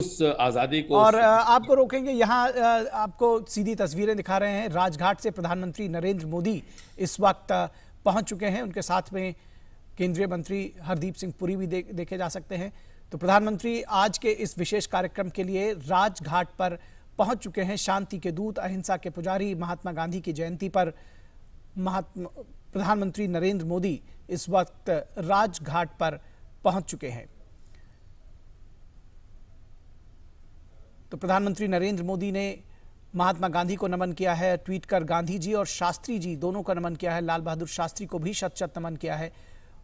उस आजादी को और आपको रोकेंगे यहाँ। आपको सीधी तस्वीरें दिखा रहे हैं। राजघाट से प्रधानमंत्री नरेंद्र मोदी इस वक्त पहुंच चुके हैं। उनके साथ में केंद्रीय मंत्री हरदीप सिंह पुरी भी देखे जा सकते हैं। तो प्रधानमंत्री आज के इस विशेष कार्यक्रम के लिए राजघाट पर पहुंच चुके हैं। शांति के दूत, अहिंसा के पुजारी, महात्मा गांधी की जयंती पर प्रधानमंत्री नरेंद्र मोदी इस वक्त राजघाट पर पहुंच चुके हैं। तो प्रधानमंत्री नरेंद्र मोदी ने महात्मा गांधी को नमन किया है, ट्वीट कर गांधी जी और शास्त्री जी दोनों को नमन किया है। लाल बहादुर शास्त्री को भी शत शत नमन किया है।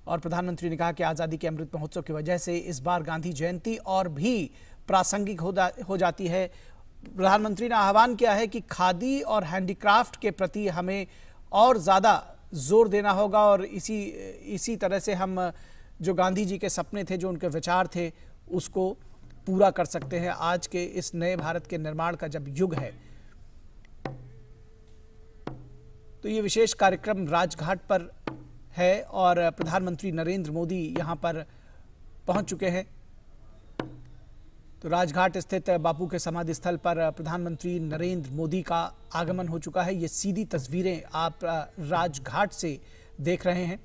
और प्रधानमंत्री ने कहा कि आज़ादी के अमृत महोत्सव की वजह से इस बार गांधी जयंती और भी प्रासंगिक हो जाती है। प्रधानमंत्री ने आह्वान किया है कि खादी और हैंडीक्राफ्ट के प्रति हमें और ज़्यादा जोर देना होगा और इसी तरह से हम जो गांधी जी के सपने थे, जो उनके विचार थे, उसको पूरा कर सकते हैं आज के इस नए भारत के निर्माण का जब युग है। तो ये विशेष कार्यक्रम राजघाट पर है और प्रधानमंत्री नरेंद्र मोदी यहां पर पहुंच चुके हैं। तो राजघाट स्थित बापू के समाधि स्थल पर प्रधानमंत्री नरेंद्र मोदी का आगमन हो चुका है। ये सीधी तस्वीरें आप राजघाट से देख रहे हैं।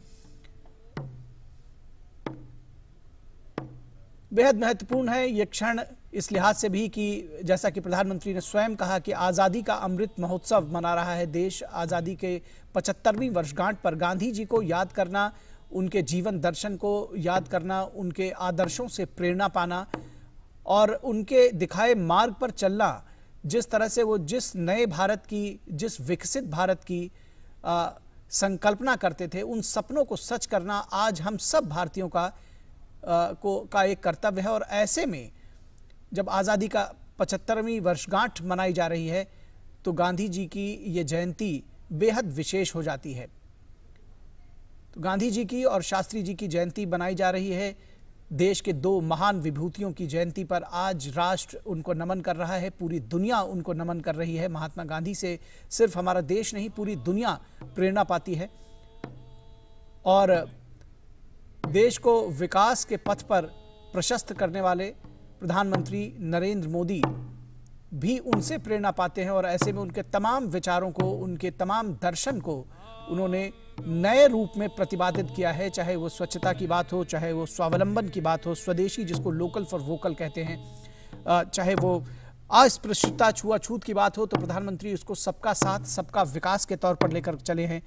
बेहद महत्वपूर्ण है ये क्षण इस लिहाज से भी कि जैसा कि प्रधानमंत्री ने स्वयं कहा कि आज़ादी का अमृत महोत्सव मना रहा है देश। आज़ादी के 75वीं वर्षगांठ पर गांधी जी को याद करना, उनके जीवन दर्शन को याद करना, उनके आदर्शों से प्रेरणा पाना और उनके दिखाए मार्ग पर चलना, जिस तरह से वो जिस नए भारत की, जिस विकसित भारत की संकल्पना करते थे, उन सपनों को सच करना आज हम सब भारतीयों का एक कर्तव्य है। और ऐसे में जब आज़ादी का 75वीं वर्षगांठ मनाई जा रही है तो गांधी जी की ये जयंती बेहद विशेष हो जाती है। तो गांधी जी की और शास्त्री जी की जयंती बनाई जा रही है। देश के दो महान विभूतियों की जयंती पर आज राष्ट्र उनको नमन कर रहा है, पूरी दुनिया उनको नमन कर रही है। महात्मा गांधी से सिर्फ हमारा देश नहीं, पूरी दुनिया प्रेरणा पाती है। और देश को विकास के पथ पर प्रशस्त करने वाले प्रधानमंत्री नरेंद्र मोदी भी उनसे प्रेरणा पाते हैं। और ऐसे में उनके तमाम विचारों को, उनके तमाम दर्शन को उन्होंने नए रूप में प्रतिपादित किया है। चाहे वो स्वच्छता की बात हो, चाहे वो स्वावलंबन की बात हो, स्वदेशी जिसको लोकल फॉर वोकल कहते हैं, चाहे वो अस्पृश्यता, छुआछूत की बात हो, तो प्रधानमंत्री उसको सबका साथ, सबका विकास के तौर पर लेकर चले हैं।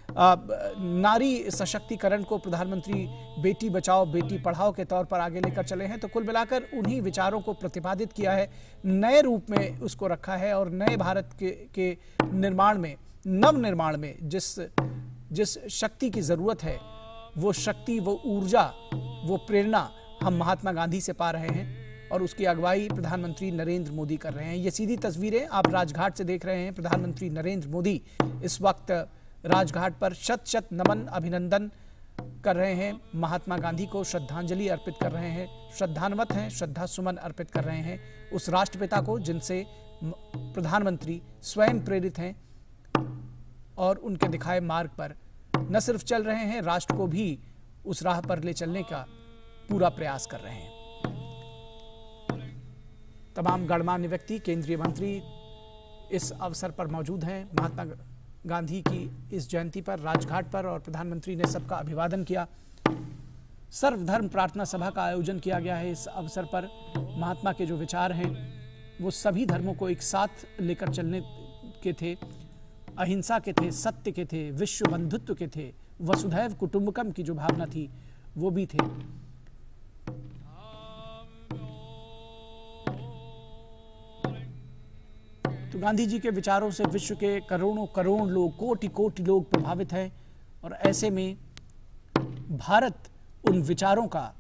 नारी सशक्तिकरण को प्रधानमंत्री बेटी बचाओ बेटी पढ़ाओ के तौर पर आगे लेकर चले हैं। तो कुल मिलाकर उन्हीं विचारों को प्रतिपादित किया है, नए रूप में उसको रखा है। और नए भारत के निर्माण में, नव निर्माण में जिस शक्ति की जरूरत है, वो शक्ति, वो ऊर्जा, वो प्रेरणा हम महात्मा गांधी से पा रहे हैं और उसकी अगुवाई प्रधानमंत्री नरेंद्र मोदी कर रहे हैं। ये सीधी तस्वीरें आप राजघाट से देख रहे हैं। प्रधानमंत्री नरेंद्र मोदी इस वक्त राजघाट पर शत शत नमन, अभिनंदन कर रहे हैं, महात्मा गांधी को श्रद्धांजलि अर्पित कर रहे हैं, श्रद्धान्वित हैं, श्रद्धा सुमन अर्पित कर रहे हैं उस राष्ट्रपिता को जिनसे प्रधानमंत्री स्वयं प्रेरित हैं और उनके दिखाए मार्ग पर न सिर्फ चल रहे हैं, राष्ट्र को भी उस राह पर ले चलने का पूरा प्रयास कर रहे हैं। तमाम गणमान्य व्यक्ति, केंद्रीय मंत्री इस अवसर पर मौजूद हैं। महात्मा गांधी की इस जयंती पर राजघाट पर और प्रधानमंत्री ने सबका अभिवादन किया। सर्वधर्म प्रार्थना सभा का आयोजन किया गया है। इस अवसर पर महात्मा के जो विचार हैं वो सभी धर्मों को एक साथ लेकर चलने के थे, अहिंसा के थे, सत्य के थे, विश्व बंधुत्व के थे, वसुधैव कुटुंबकम की जो भावना थी वो भी थे। तो गांधी जी के विचारों से विश्व के करोड़ों करोड़ लोग, कोटि कोटि लोग प्रभावित हैं और ऐसे में भारत उन विचारों का